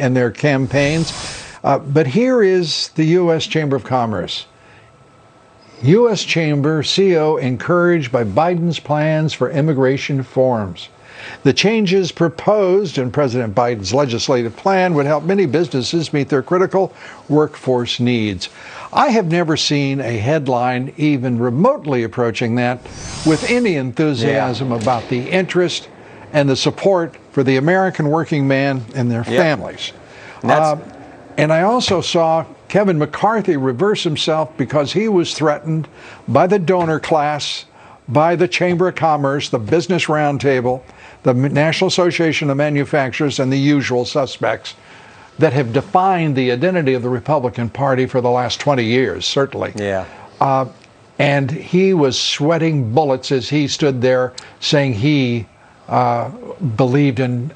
and their campaigns. But here is the U.S. Chamber of Commerce. U.S. Chamber CO encouraged by Biden's plans for immigration reforms. The changes proposed in President Biden's legislative plan would help many businesses meet their critical workforce needs. I have never seen a headline even remotely approaching that with any enthusiasm about the interest and the support for the American working man and their families. And I also saw Kevin McCarthy reverse himself because he was threatened by the donor class, by the Chamber of Commerce, the Business Roundtable, the National Association of Manufacturers, and the usual suspects that have defined the identity of the Republican Party for the last 20 years, certainly. And he was sweating bullets as he stood there saying he believed in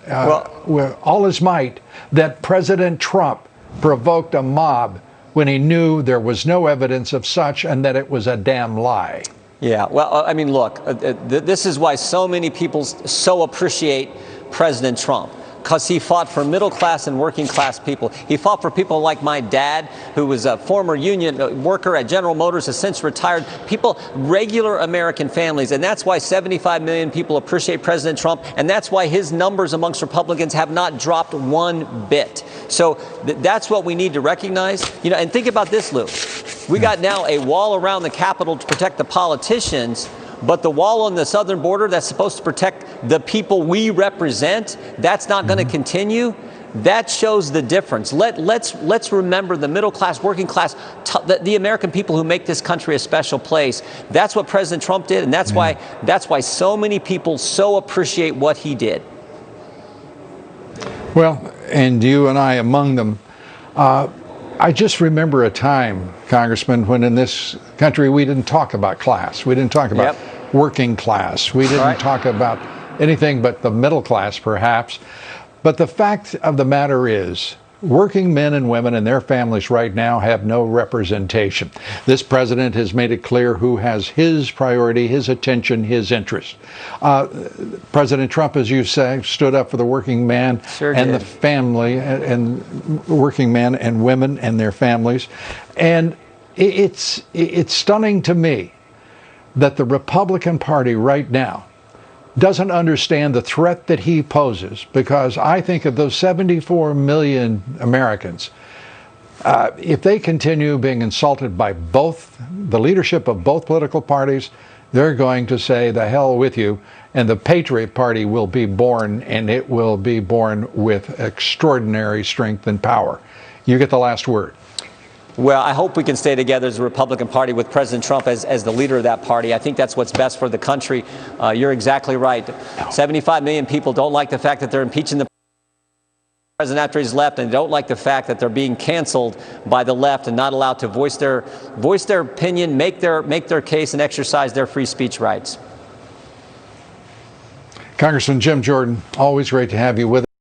with all his might that President Trump provoked a mob when he knew there was no evidence of such and that it was a damn lie. Yeah, well, I mean, look, this is why so many people so appreciate President Trump. Because he fought for middle class and working class people. He fought for people like my dad, who was a former union worker at General Motors, has since retired. People, regular American families. And that's why 75 million people appreciate President Trump. And that's why his numbers amongst Republicans have not dropped one bit. So that's what we need to recognize. You know, and think about this, Lou. We got now a wall around the Capitol to protect the politicians. But the wall on the southern border that's supposed to protect the people we represent, that's not going to continue. That shows the difference. Let's remember the middle class, working class, the American people who make this country a special place. That's what President Trump did, and that's why so many people so appreciate what he did. Well, and you and I among them. I just remember a time, Congressman, when in this country we didn't talk about class. We didn't talk about working class. We didn't talk about anything but the middle class, perhaps. But the fact of the matter is, working men and women and their families right now have no representation. This president has made it clear who has his priority, his attention, his interest. President Trump, as you say, stood up for the working man and the family, and working men and women and their families. And it's stunning to me that the Republican Party right now doesn't understand the threat that he poses, because I think of those 74 million Americans, if they continue being insulted by both the leadership of both political parties, they're going to say, the hell with you, and the Patriot Party will be born, and it will be born with extraordinary strength and power. You get the last word. Well, I hope we can stay together as a Republican Party with President Trump as the leader of that party. I think that's what's best for the country. You're exactly right. 75 million people don't like the fact that they're impeaching the president after he's left, and they don't like the fact that they're being canceled by the left and not allowed to voice their opinion, make their case, and exercise their free speech rights. Congressman Jim Jordan, always great to have you with us.